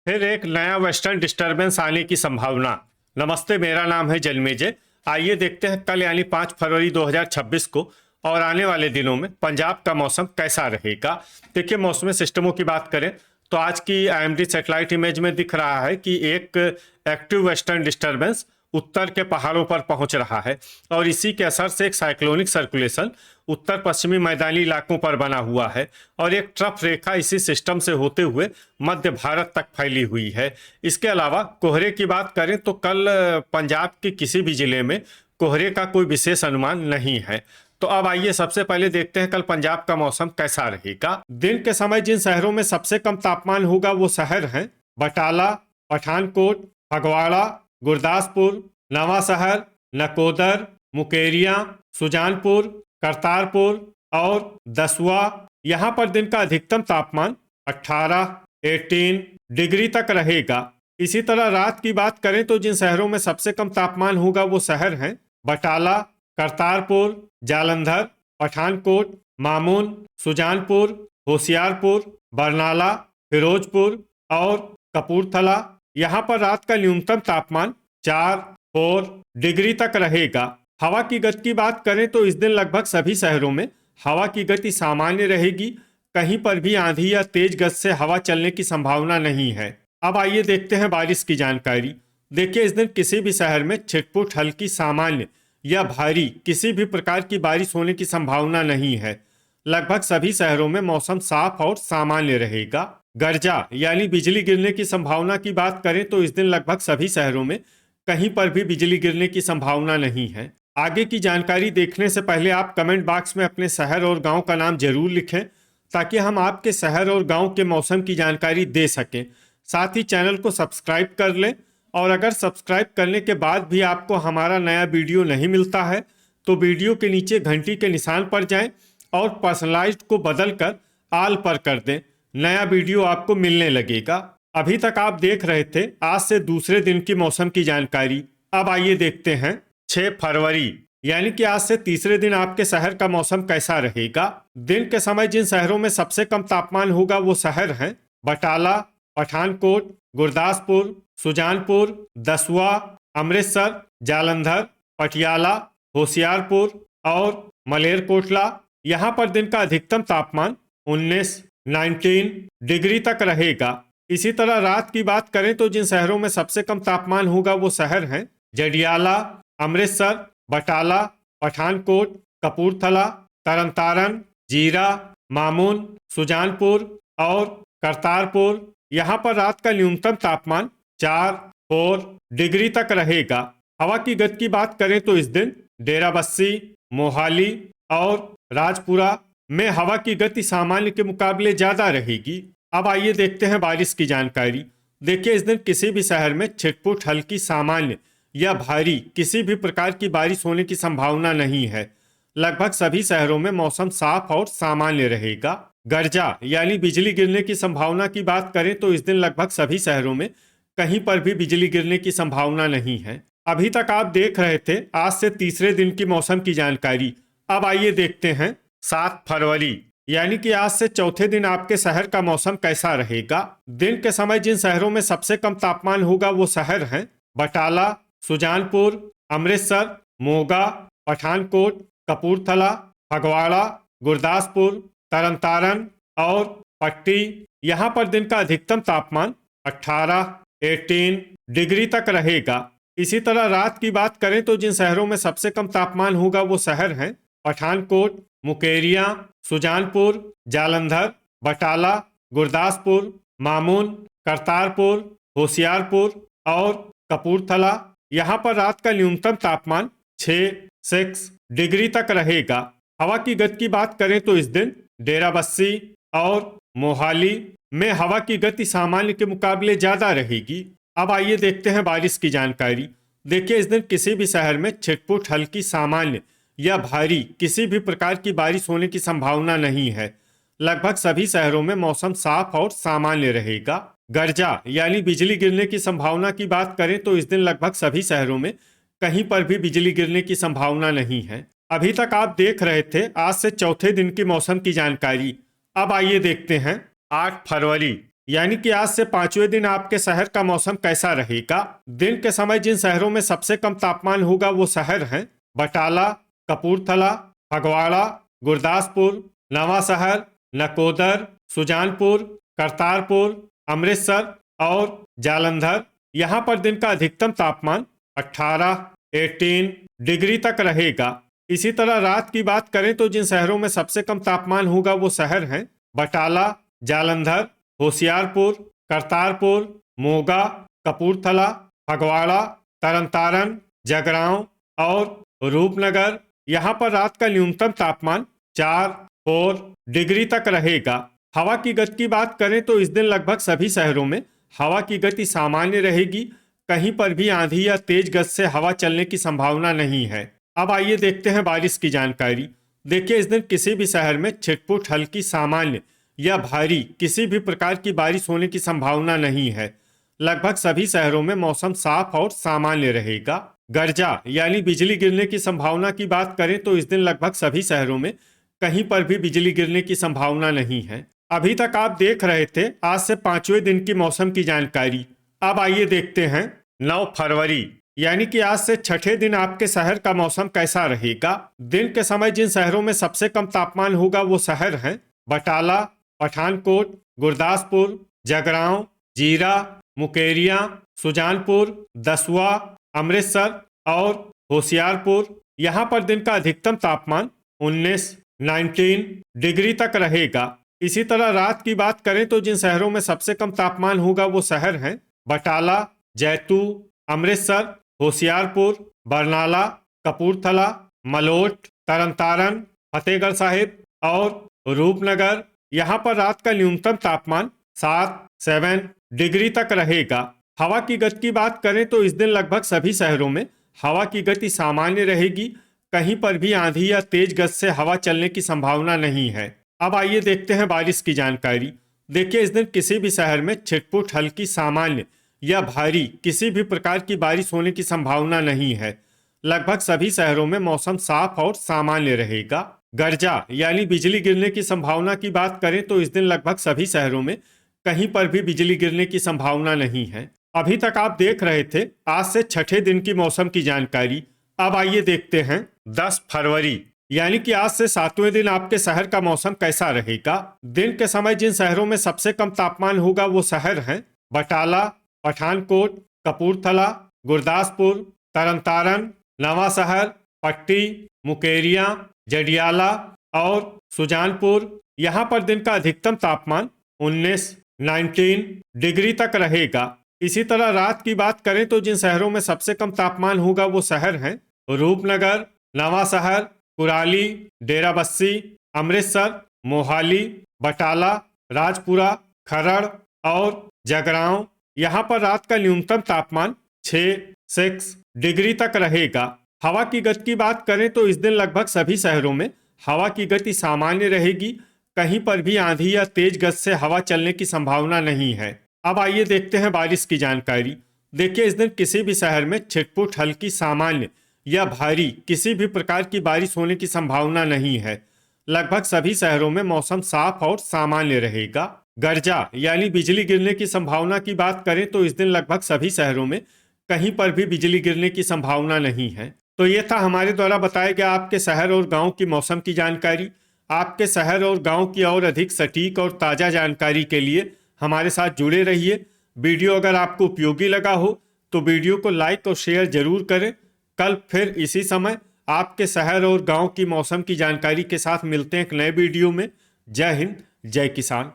फिर एक नया वेस्टर्न डिस्टरबेंस आने की संभावना। नमस्ते, मेरा नाम है जन्मेजय। आइए देखते हैं कल यानी 5 फरवरी 2026 को और आने वाले दिनों में पंजाब का मौसम कैसा रहेगा। देखिए, मौसमी सिस्टमों की बात करें तो आज की आईएमडी सैटेलाइट इमेज में दिख रहा है कि एक एक्टिव वेस्टर्न डिस्टरबेंस उत्तर के पहाड़ों पर पहुंच रहा है और इसी के असर से एक साइक्लोनिक सर्कुलेशन उत्तर पश्चिमी मैदानी इलाकों पर बना हुआ है और एक ट्रफ रेखा इसी सिस्टम से होते हुए मध्य भारत तक फैली हुई है। इसके अलावा कोहरे की बात करें तो कल पंजाब के किसी भी जिले में कोहरे का कोई विशेष अनुमान नहीं है। तो अब आइए सबसे पहले देखते हैं कल पंजाब का मौसम कैसा रहेगा। दिन के समय जिन शहरों में सबसे कम तापमान होगा वो शहर हैं बटाला, पठानकोट, फगवाड़ा, गुरदासपुर, नवा शहर, नकोदर, मुकेरियां, सुजानपुर, करतारपुर और दसुआ। यहाँ पर दिन का अधिकतम तापमान 18 डिग्री तक रहेगा। इसी तरह रात की बात करें तो जिन शहरों में सबसे कम तापमान होगा वो शहर हैं बटाला, करतारपुर, जालंधर, पठानकोट, मामून, सुजानपुर, होशियारपुर, बरनाला, फिरोजपुर और कपूरथला। यहाँ पर रात का न्यूनतम तापमान 4 डिग्री तक रहेगा। हवा की गति की बात करें तो इस दिन लगभग सभी शहरों में हवा की गति सामान्य रहेगी। कहीं पर भी आंधी या तेज गति से हवा चलने की संभावना नहीं है। अब आइए देखते हैं बारिश की जानकारी। देखिए, इस दिन किसी भी शहर में छिटपुट हल्की सामान्य या भारी किसी भी प्रकार की बारिश होने की संभावना नहीं है। लगभग सभी शहरों में मौसम साफ और सामान्य रहेगा। गर्जा यानी बिजली गिरने की संभावना की बात करें तो इस दिन लगभग सभी शहरों में कहीं पर भी बिजली गिरने की संभावना नहीं है। आगे की जानकारी देखने से पहले आप कमेंट बॉक्स में अपने शहर और गांव का नाम जरूर लिखें ताकि हम आपके शहर और गांव के मौसम की जानकारी दे सकें। साथ ही चैनल को सब्सक्राइब कर लें और अगर सब्सक्राइब करने के बाद भी आपको हमारा नया वीडियो नहीं मिलता है तो वीडियो के नीचे घंटी के निशान पर जाएं और पर्सनलाइज्ड को बदलकर आल पर कर दें। नया वीडियो आपको मिलने लगेगा। अभी तक आप देख रहे थे आज से दूसरे दिन की मौसम की जानकारी। अब आइए देखते हैं 6 फरवरी यानी कि आज से तीसरे दिन आपके शहर का मौसम कैसा रहेगा। दिन के समय जिन शहरों में सबसे कम तापमान होगा वो शहर हैं बटाला, पठानकोट, गुरदासपुर, सुजानपुर, दसुआ, अमृतसर, जालंधर, पटियाला, होशियारपुर और मलेरकोटला। यहाँ पर दिन का अधिकतम तापमान 19 डिग्री तक रहेगा। इसी तरह रात की बात करें तो जिन शहरों में सबसे कम तापमान होगा वो शहर हैं जडियाला, अमृतसर, बटाला, पठानकोट, कपूरथला, तरनतारन, जीरा, मामून, सुजानपुर और करतारपुर। यहाँ पर रात का न्यूनतम तापमान 4 डिग्री तक रहेगा। हवा की गति की बात करें तो इस दिन डेराबस्सी, मोहाली और राजपुरा में हवा की गति सामान्य के मुकाबले ज्यादा रहेगी। अब आइए देखते हैं बारिश की जानकारी। देखिए, इस दिन किसी भी शहर में छिटपुट हल्की सामान्य या भारी किसी भी प्रकार की बारिश होने की संभावना नहीं है। लगभग सभी शहरों में मौसम साफ और सामान्य रहेगा। गर्जा यानी बिजली गिरने की संभावना की बात करें तो इस दिन लगभग सभी शहरों में कहीं पर भी बिजली गिरने की संभावना नहीं है। अभी तक आप देख रहे थे आज से तीसरे दिन की मौसम की जानकारी। अब आइए देखते हैं 7 फरवरी यानी कि आज से चौथे दिन आपके शहर का मौसम कैसा रहेगा। दिन के समय जिन शहरों में सबसे कम तापमान होगा वो शहर हैं बटाला, सुजानपुर, अमृतसर, मोगा, पठानकोट, कपूरथला, फगवाड़ा, गुरदासपुर, तरनतारन और पट्टी। यहाँ पर दिन का अधिकतम तापमान 18 डिग्री तक रहेगा। इसी तरह रात की बात करें तो जिन शहरों में सबसे कम तापमान होगा वो शहर हैं पठानकोट, मुकेरियां, सुजानपुर, जालंधर, बटाला, गुरदासपुर, मामून, करतारपुर, होशियारपुर और कपूरथला। यहाँ पर रात का न्यूनतम तापमान 6 डिग्री तक रहेगा। हवा की गति की बात करें तो इस दिन डेराबस्सी और मोहाली में हवा की गति सामान्य के मुकाबले ज्यादा रहेगी। अब आइए देखते हैं बारिश की जानकारी। देखिए, इस दिन किसी भी शहर में छिटपुट हल्की सामान्य या भारी किसी भी प्रकार की बारिश होने की संभावना नहीं है। लगभग सभी शहरों में मौसम साफ और सामान्य रहेगा। गर्जा यानी बिजली गिरने की संभावना की बात करें तो इस दिन लगभग सभी शहरों में कहीं पर भी बिजली गिरने की संभावना नहीं है। अभी तक आप देख रहे थे आज से चौथे दिन की मौसम की जानकारी। अब आइए देखते हैं 8 फरवरी यानी कि आज से पांचवें दिन आपके शहर का मौसम कैसा रहेगा। दिन के समय जिन शहरों में सबसे कम तापमान होगा वो शहर हैं बटाला, कपूरथला, फगवाड़ा, गुरदासपुर, नवा शहर, नकोदर, सुजानपुर, करतारपुर, अमृतसर और जालंधर। यहाँ पर दिन का अधिकतम तापमान 18 डिग्री तक रहेगा। इसी तरह रात की बात करें तो जिन शहरों में सबसे कम तापमान होगा वो शहर हैं बटाला, जालंधर, होशियारपुर, करतारपुर, मोगा, कपूरथला, फगवाड़ा, तरनतारन, जगरांव और रूपनगर। यहाँ पर रात का न्यूनतम तापमान 4 डिग्री तक रहेगा। हवा की गति की बात करें तो इस दिन लगभग सभी शहरों में हवा की गति सामान्य रहेगी। कहीं पर भी आंधी या तेज गति से हवा चलने की संभावना नहीं है। अब आइए देखते हैं बारिश की जानकारी। देखिए, इस दिन किसी भी शहर में छिटपुट हल्की सामान्य या भारी किसी भी प्रकार की बारिश होने की संभावना नहीं है। लगभग सभी शहरों में मौसम साफ और सामान्य रहेगा। गर्जा यानी बिजली गिरने की संभावना की बात करें तो इस दिन लगभग सभी शहरों में कहीं पर भी बिजली गिरने की संभावना नहीं है। अभी तक आप देख रहे थे आज से पांचवें दिन की मौसम की जानकारी। अब आइए देखते हैं 9 फरवरी यानी कि आज से छठे दिन आपके शहर का मौसम कैसा रहेगा। दिन के समय जिन शहरों में सबसे कम तापमान होगा वो शहर हैं बटाला, पठानकोट, गुरदासपुर, जगरांव, जीरा, मुकेरिया, सुजानपुर, दसुआ, अमृतसर और होशियारपुर। यहाँ पर दिन का अधिकतम तापमान 19 डिग्री तक रहेगा। इसी तरह रात की बात करें तो जिन शहरों में सबसे कम तापमान होगा वो शहर हैं बटाला, जैतू, अमृतसर, होशियारपुर, बरनाला, कपूरथला, मलोट, तरनतारन, फतेहगढ़ साहिब और रूपनगर। यहाँ पर रात का न्यूनतम तापमान 7 डिग्री तक रहेगा। हवा की गति की बात करें तो इस दिन लगभग सभी शहरों में हवा की गति सामान्य रहेगी। कहीं पर भी आंधी या तेज गति से हवा चलने की संभावना नहीं है। अब आइए देखते हैं बारिश की जानकारी। देखिए, इस दिन किसी भी शहर में छिटपुट हल्की सामान्य या भारी किसी भी प्रकार की बारिश होने की संभावना नहीं है। लगभग सभी शहरों में मौसम साफ और सामान्य रहेगा। गर्जा यानी बिजली गिरने की संभावना की बात करें तो इस दिन लगभग सभी शहरों में कहीं पर भी बिजली गिरने की संभावना नहीं है। अभी तक आप देख रहे थे आज से छठे दिन की मौसम की जानकारी। अब आइए देखते हैं 10 फरवरी यानी कि आज से सातवें दिन आपके शहर का मौसम कैसा रहेगा। दिन के समय जिन शहरों में सबसे कम तापमान होगा वो शहर हैं बटाला, पठानकोट, कपूरथला, गुरदासपुर, तरनतारन, नवा शहर, पट्टी, मुकेरिया, जडियाला और सुजानपुर। यहाँ पर दिन का अधिकतम तापमान 19 डिग्री तक रहेगा। इसी तरह रात की बात करें तो जिन शहरों में सबसे कम तापमान होगा वो शहर हैं रूपनगर, नवा शहर, कुराली, डेराबस्सी, अमृतसर, मोहाली, बटाला, राजपुरा, खरड़ और जगरांव। यहाँ पर रात का न्यूनतम तापमान 6 डिग्री तक रहेगा। हवा की गति की बात करें तो इस दिन लगभग सभी शहरों में हवा की गति सामान्य रहेगी। कहीं पर भी आंधी या तेज गति से हवा चलने की संभावना नहीं है। अब आइए देखते हैं बारिश की जानकारी। देखिए, इस दिन किसी भी शहर में छिटपुट हल्की सामान्य या भारी किसी भी प्रकार की बारिश होने की संभावना नहीं है। लगभग सभी शहरों में मौसम साफ और सामान्य रहेगा। गर्जा यानी बिजली गिरने की संभावना की बात करें तो इस दिन लगभग सभी शहरों में कहीं पर भी बिजली गिरने की संभावना नहीं है। तो ये था हमारे द्वारा बताया गया आपके शहर और गांव की मौसम की जानकारी। आपके शहर और गांव की और अधिक सटीक और ताज़ा जानकारी के लिए हमारे साथ जुड़े रहिए। वीडियो अगर आपको उपयोगी लगा हो तो वीडियो को लाइक और शेयर जरूर करें। कल फिर इसी समय आपके शहर और गांव की मौसम की जानकारी के साथ मिलते हैं एक नए वीडियो में। जय हिंद, जय किसान।